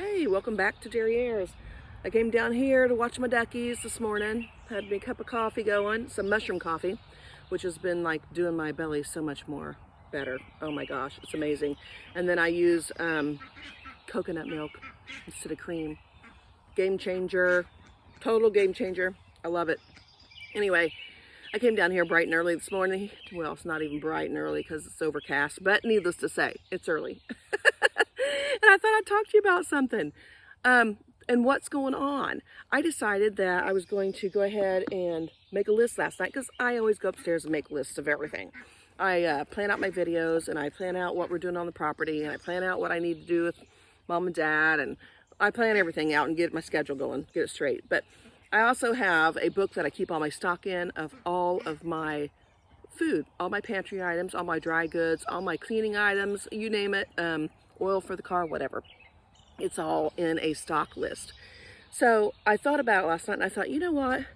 Hey, welcome back to Derrieres. I came down here to watch my duckies this morning. Had me a cup of coffee going, some mushroom coffee, which has been like doing my belly so much more better. Oh my gosh, it's amazing. And then I use coconut milk instead of cream. Game changer, total game changer. I love it. Anyway, I came down here bright and early this morning. Well, it's not even bright and early because it's overcast, but needless to say, it's early. And I thought I'd talk to you about something and what's going on. I decided that I was going to go ahead and make a list last night because I always go upstairs and make lists of everything. I plan out my videos and I plan out what we're doing on the property and I plan out what I need to do with mom and dad, and I plan everything out and get my schedule going, get it straight. But I also have a book that I keep all my stock in of all of my food, all my pantry items, all my dry goods, all my cleaning items, you name it, oil for the car, whatever. It's all in a stock list. So I thought about it last night and I thought, you know what?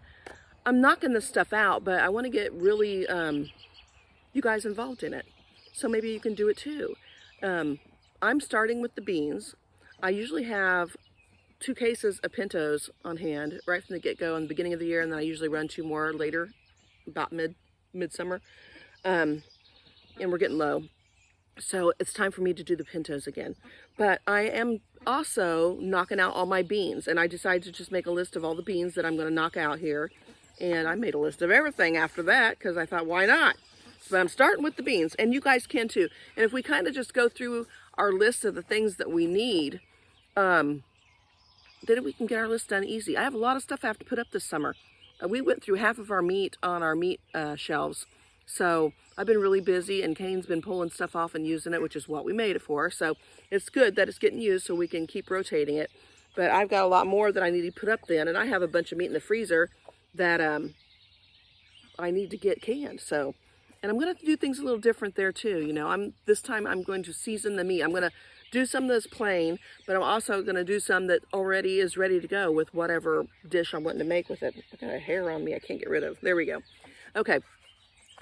I'm knocking this stuff out, but I want to get really you guys involved in it. So maybe you can do it too. I'm starting with the beans. I usually have 2 cases of pintos on hand right from the get-go in the beginning of the year, and then I usually run 2 more later, about midsummer. And we're getting low. So it's time for me to do the pintos again. But I am also knocking out all my beans, and I decided to just make a list of all the beans that I'm going to knock out here. And I made a list of everything after that because I thought, why not? But I'm starting with the beans, and you guys can too. And if we kind of just go through our list of the things that we need, then we can get our list done easy. I have a lot of stuff I have to put up this summer. We went through half of our meat on our meat shelves. So I've been really busy, and Kane's been pulling stuff off and using it, which is what we made it for. So it's good that it's getting used so we can keep rotating it. But I've got a lot more that I need to put up then, and I have a bunch of meat in the freezer that I need to get canned. So, and I'm going to have to do things a little different there too. You know, this time I'm going to season the meat. I'm going to do some that's plain, but I'm also going to do some that already is ready to go with whatever dish I'm wanting to make with it. I got a hair on me I can't get rid of. There we go. Okay.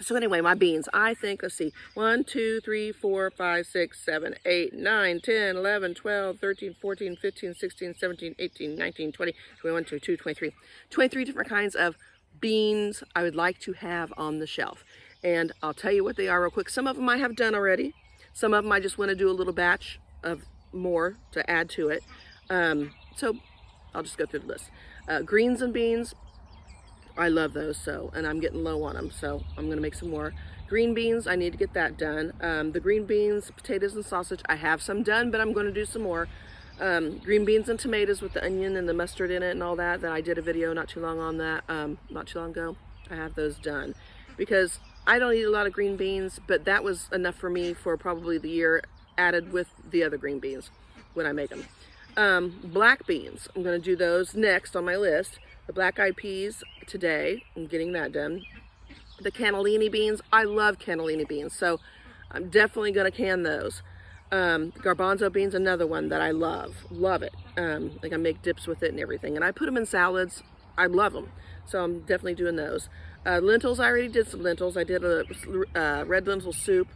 So anyway, my beans, I think, let's see, 1, 2, 3, 4, 5, 6, 7, 8, 9, 10, 11, 12, 13, 14, 15, 16, 17, 18, 19, 20, 21, 22, 23. 23 different kinds of beans I would like to have on the shelf. And I'll tell you what they are real quick. Some of them I have done already. Some of them I just want to do a little batch of more to add to it. So I'll just go through the list. Greens and beans. I love those, and I'm getting low on them, so I'm going to make some more. Green beans, I need to get that done. The green beans, potatoes, and sausage, I have some done, but I'm going to do some more. Green beans and tomatoes with the onion and the mustard in it and all that. Then I did a video not too long on that, not too long ago. I have those done because I don't eat a lot of green beans, but that was enough for me for probably the year added with the other green beans when I make them. Black beans, I'm going to do those next on my list. The black-eyed peas today, I'm getting that done. The cannellini beans, I love cannellini beans, so I'm definitely going to can those. Garbanzo beans, another one that I love it. Like I make dips with it and everything, and I put them in salads. I love them, so I'm definitely doing those. Lentils, I already did some lentils. I did a red lentil soup.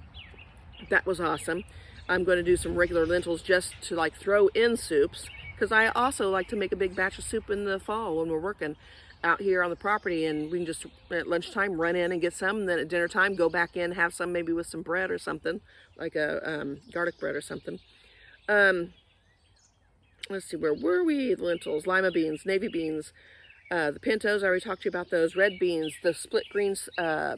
That was awesome. I'm going to do some regular lentils just to like throw in soups, because I also like to make a big batch of soup in the fall when we're working out here on the property, and we can just at lunchtime run in and get some, and then at dinner time go back in, have some maybe with some bread or something, like a garlic bread or something. Let's see, where were we? The lentils, lima beans, navy beans, the pintos, I already talked to you about those. Red beans, the split greens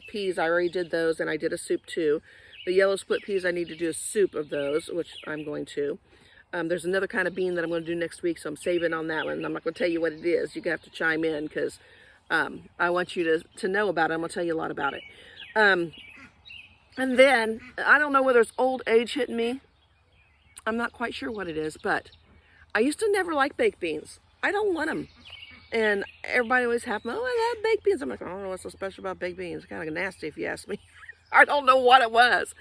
peas, I already did those, and I did a soup too. The yellow split peas, I need to do a soup of those, which I'm going to. There's another kind of bean that I'm going to do next week, so I'm saving on that one. I'm not going to tell you what it is. You're going to have to chime in because I want you to know about it. I'm going to tell you a lot about it. And then, I don't know whether it's old age hitting me. I'm not quite sure what it is, but I used to never like baked beans. I don't want them. And everybody always have them, oh, I love baked beans. I'm like, I don't know what's so special about baked beans. It's kind of nasty if you ask me. I don't know what it was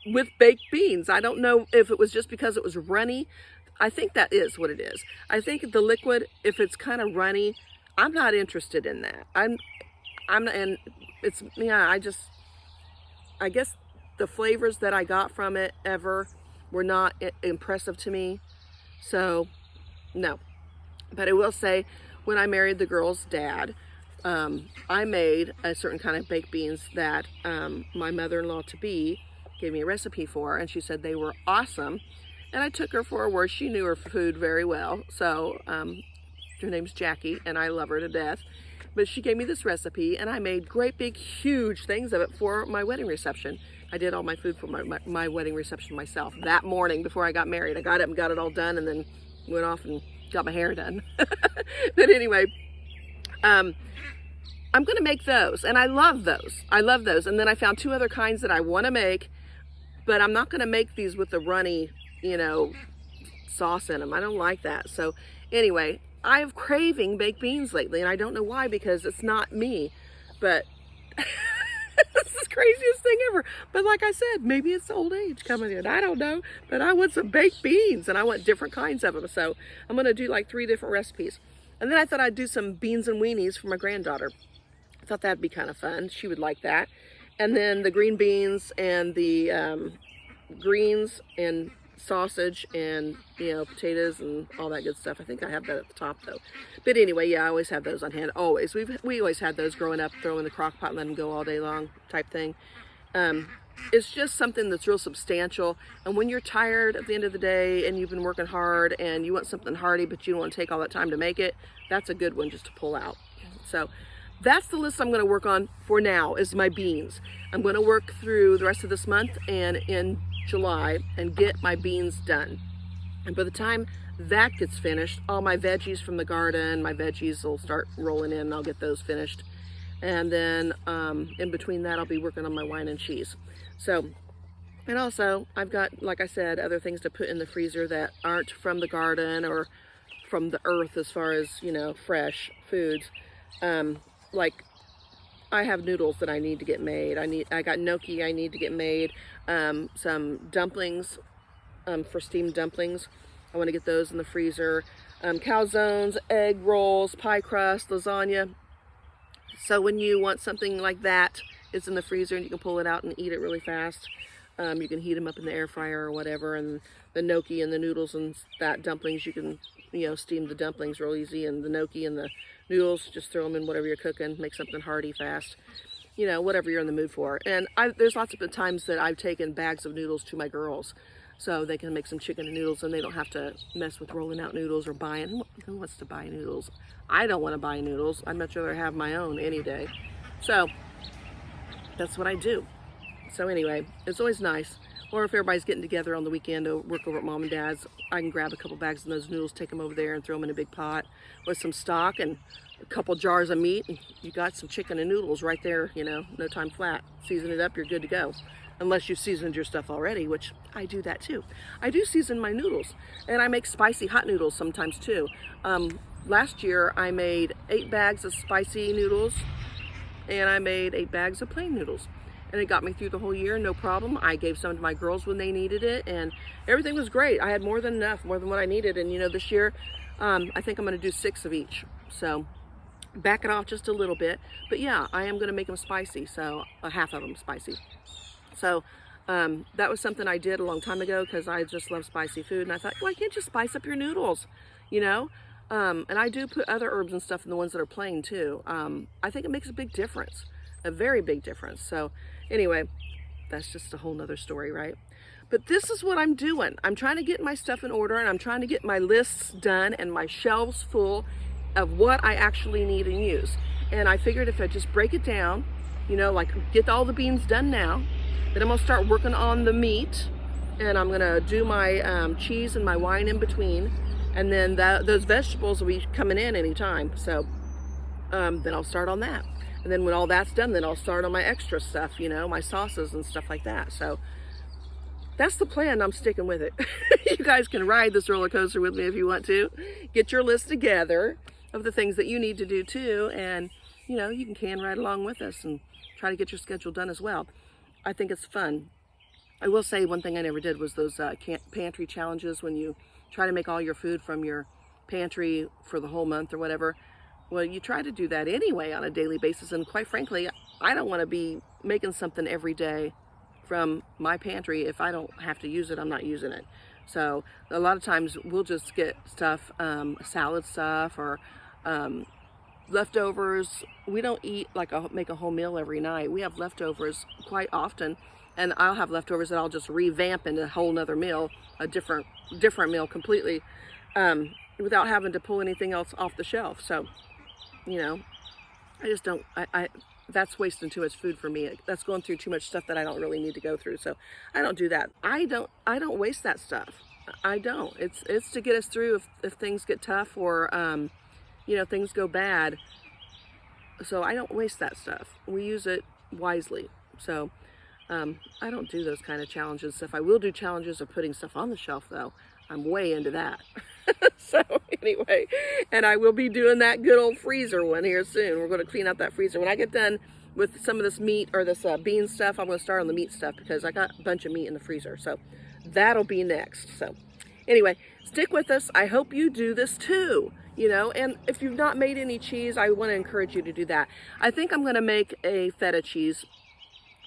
with baked beans. I don't know if it was just because it was runny. I think that is what it is. I think the liquid, if it's kind of runny, I'm not interested in that. And it's, yeah, I guess the flavors that I got from it ever were not impressive to me. So No. But I will say, when I married the girl's dad, I made a certain kind of baked beans that my mother-in-law to be gave me a recipe for, and she said they were awesome. And I took her for her word. She knew her food very well. So her name's Jackie, and I love her to death. But she gave me this recipe, and I made great big huge things of it for my wedding reception. I did all my food for my wedding reception myself that morning before I got married. I got up and got it all done, and then went off and got my hair done. But anyway, I'm gonna make those, and I love those. I love those. And then I found 2 other kinds that I want to make, but I'm not gonna make these with the runny, you know, sauce in them. I don't like that. So anyway, I have craving baked beans lately, and I don't know why, because it's not me, but this is the craziest thing ever. But like I said, maybe it's old age coming in. I don't know, but I want some baked beans, and I want different kinds of them. So I'm gonna do like 3 different recipes. And then I thought I'd do some beans and weenies for my granddaughter. I thought that'd be kind of fun. She would like that. And then the green beans and the greens and sausage and, you know, potatoes and all that good stuff. I think I have that at the top though. But anyway, yeah, I always have those on hand. Always. We always had those growing up, throw in the crock pot and let them go all day long type thing. It's just something that's real substantial. And when you're tired at the end of the day and you've been working hard and you want something hearty, but you don't want to take all that time to make it, that's a good one just to pull out. So that's the list I'm going to work on for now, is my beans. I'm going to work through the rest of this month and in July and get my beans done. And by the time that gets finished, all my veggies from the garden, my veggies will start rolling in, and I'll get those finished. And then in between that, I'll be working on my wine and cheese. So, and also I've got, like I said, other things to put in the freezer that aren't from the garden or from the earth as far as, you know, fresh foods. Like I have noodles that I need to get made. I got gnocchi I need to get made. Some dumplings, for steamed dumplings. I want to get those in the freezer. Calzones, egg rolls, pie crust, lasagna. So when you want something like that, it's in the freezer and you can pull it out and eat it really fast. You can heat them up in the air fryer or whatever. And the gnocchi and the noodles and that dumplings, you can, you know, steam the dumplings real easy. And the gnocchi and the noodles, just throw them in whatever you're cooking. Make something hearty fast. You know, whatever you're in the mood for. And there's lots of times that I've taken bags of noodles to my girls so they can make some chicken and noodles and they don't have to mess with rolling out noodles or buying. Who wants to buy noodles? I don't want to buy noodles. I'd much rather have my own any day. So that's what I do. So anyway, it's always nice. Or if everybody's getting together on the weekend to work over at Mom and Dad's, I can grab a couple bags of those noodles, take them over there and throw them in a big pot with some stock and a couple jars of meat, and you got some chicken and noodles right there, you know, no time flat. Season it up, you're good to go. Unless you've seasoned your stuff already, which I do that too. I do season my noodles, and I make spicy hot noodles sometimes too. Last year I made 8 bags of spicy noodles, and I made 8 bags of plain noodles. And it got me through the whole year, no problem. I gave some to my girls when they needed it, and everything was great. I had more than enough, more than what I needed. And you know, this year, I think I'm gonna do 6 of each. So back it off just a little bit. But yeah, I am gonna make them spicy, so half of them spicy. So that was something I did a long time ago because I just love spicy food. And I thought, why can't you spice up your noodles, you know? And I do put other herbs and stuff in the ones that are plain too. I think it makes a big difference, a very big difference. So anyway, that's just a whole nother story, right? But this is what I'm doing. I'm trying to get my stuff in order, and I'm trying to get my lists done and my shelves full of what I actually need and use. And I figured if I just break it down, you know, like get all the beans done now, then I'm gonna start working on the meat, and I'm gonna do my cheese and my wine in between, and then those vegetables will be coming in anytime. So then I'll start on that. And then when all that's done, then I'll start on my extra stuff, you know, my sauces and stuff like that. So that's the plan. I'm sticking with it. You guys can ride this roller coaster with me if you want to. Get your list together of the things that you need to do too. And, you know, you can ride along with us and try to get your schedule done as well. I think it's fun. I will say one thing I never did was those pantry challenges when you try to make all your food from your pantry for the whole month or whatever. Well, you try to do that anyway on a daily basis, and quite frankly, I don't want to be making something every day from my pantry. If I don't have to use it, I'm not using it. So a lot of times we'll just get stuff, salad stuff or leftovers. We don't eat like make a whole meal every night. We have leftovers quite often, and I'll have leftovers that I'll just revamp into a whole nother meal, a different meal completely, without having to pull anything else off the shelf. So, you know, I just don't, that's wasting too much food for me. That's going through too much stuff that I don't really need to go through. So I don't do that. I don't waste that stuff. I don't. It's to get us through if things get tough or, you know, things go bad. So I don't waste that stuff. We use it wisely. So I don't do those kind of challenges stuff. I will do challenges of putting stuff on the shelf though. I'm way into that. So anyway, and I will be doing that good old freezer one here soon. We're going to clean out that freezer. When I get done with some of this meat or this bean stuff, I'm going to start on the meat stuff because I got a bunch of meat in the freezer. So that'll be next. So anyway, stick with us. I hope you do this too, you know, and if you've not made any cheese, I want to encourage you to do that. I think I'm going to make a feta cheese.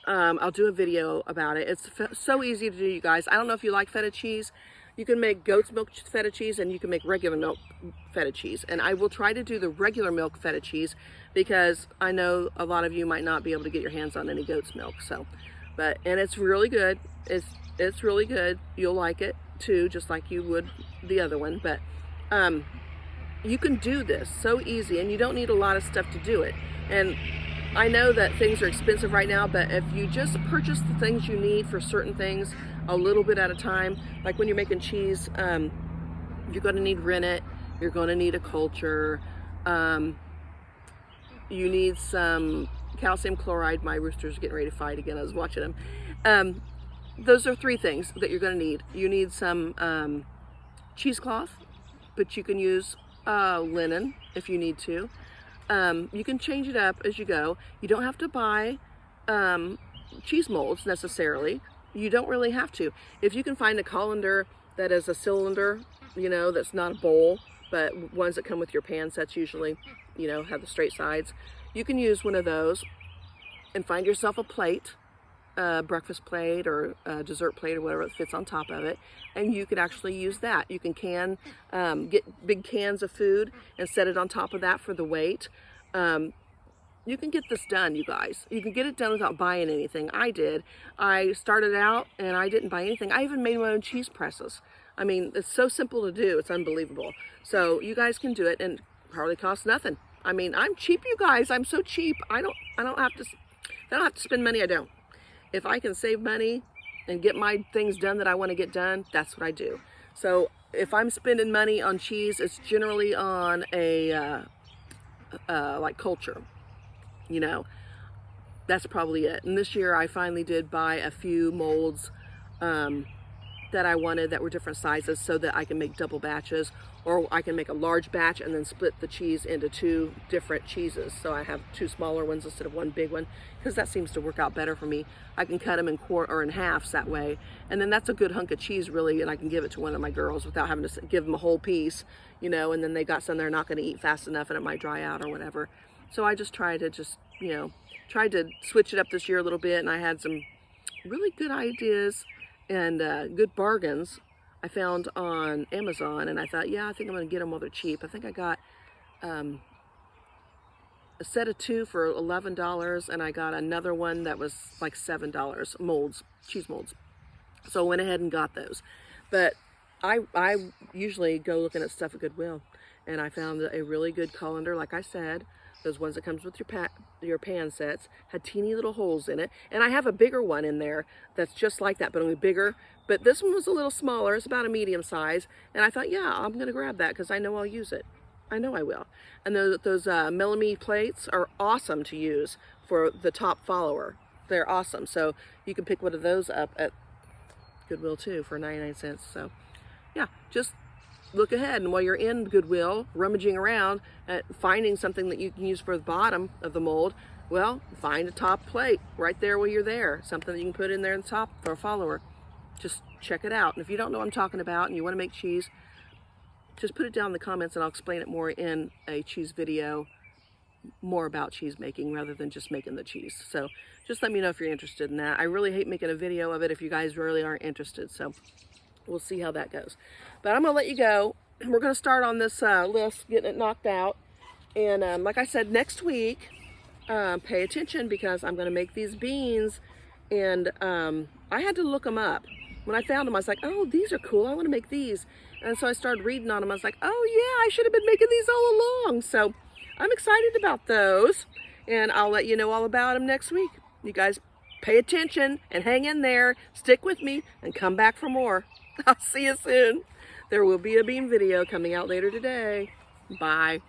I'll do a video about it. It's so easy to do, you guys. I don't know if you like feta cheese. You can make goat's milk feta cheese and you can make regular milk feta cheese. And I will try to do the regular milk feta cheese because I know a lot of you might not be able to get your hands on any goat's milk. So, and it's really good. It's really good. You'll like it too, just like you would the other one. But you can do this so easy and you don't need a lot of stuff to do it. And I know that things are expensive right now, but if you just purchase the things you need for certain things a little bit at a time, like when you're making cheese, you're going to need rennet, you're going to need a culture, you need some calcium chloride. My rooster's getting ready to fight again. I was watching him. Those are three things that you're going to need. You need some cheesecloth, but you can use linen if you need to. You can change it up as you go. You don't have to buy cheese molds necessarily. You don't really have to. If you can find a colander that is a cylinder, you know, that's not a bowl, but ones that come with your pan sets usually, you know, have the straight sides, you can use one of those and find yourself a plate, a breakfast plate or a dessert plate or whatever that fits on top of it, and you could actually use that. You can get big cans of food and set it on top of that for the weight. You can get this done, you guys. You can get it done without buying anything. I did. I started out and I didn't buy anything. I even made my own cheese presses. I mean, it's so simple to do. It's unbelievable. So you guys can do it and hardly costs nothing. I mean, I'm cheap, you guys. I'm so cheap. I don't have to spend money. I don't. If I can save money and get my things done that I want to get done, that's what I do. So if I'm spending money on cheese, it's generally on a like culture. You know, that's probably it. And this year I finally did buy a few molds that I wanted that were different sizes so that I can make double batches, or I can make a large batch and then split the cheese into two different cheeses. So I have two smaller ones instead of one big one, because that seems to work out better for me. I can cut them in in halves that way. And then that's a good hunk of cheese really, and I can give it to one of my girls without having to give them a whole piece, you know, and then they got some they're not going to eat fast enough and it might dry out or whatever. So I just tried to tried to switch it up this year a little bit, and I had some really good ideas and good bargains I found on Amazon, and I thought, yeah, I think I'm going to get them while they're cheap. I think I got a set of 2 for $11, and I got another one that was like $7, molds, cheese molds. So I went ahead and got those. But I usually go looking at stuff at Goodwill, and I found a really good colander, like I said. Those ones that comes with your pan sets had teeny little holes in it, and I have a bigger one in there that's just like that, but only bigger. But this one was a little smaller. It's about a medium size, and I thought, yeah, I'm gonna grab that because I know I'll use it. I know I will. And those Melamie plates are awesome to use for the top follower. They're awesome. So you can pick one of those up at Goodwill too for 99 cents. So yeah, just look ahead, and while you're in Goodwill rummaging around at finding something that you can use for the bottom of the mold, well, find a top plate right there while you're there, something that you can put in there in the top for a follower. Just check it out. And if you don't know what I'm talking about and you want to make cheese, just put it down in the comments and I'll explain it more in a cheese video, more about cheese making rather than just making the cheese. So just let me know if you're interested in that. I really hate making a video of it if you guys really aren't interested. So we'll see how that goes. But I'm gonna let you go. We're gonna start on this list, getting it knocked out. And like I said, next week, pay attention, because I'm gonna make these beans, and I had to look them up. When I found them, I was like, oh, these are cool, I wanna make these. And so I started reading on them. I was like, oh yeah, I should have been making these all along. So I'm excited about those, and I'll let you know all about them next week. You guys pay attention and hang in there, stick with me, and come back for more. I'll see you soon. There will be a bean video coming out later today. Bye.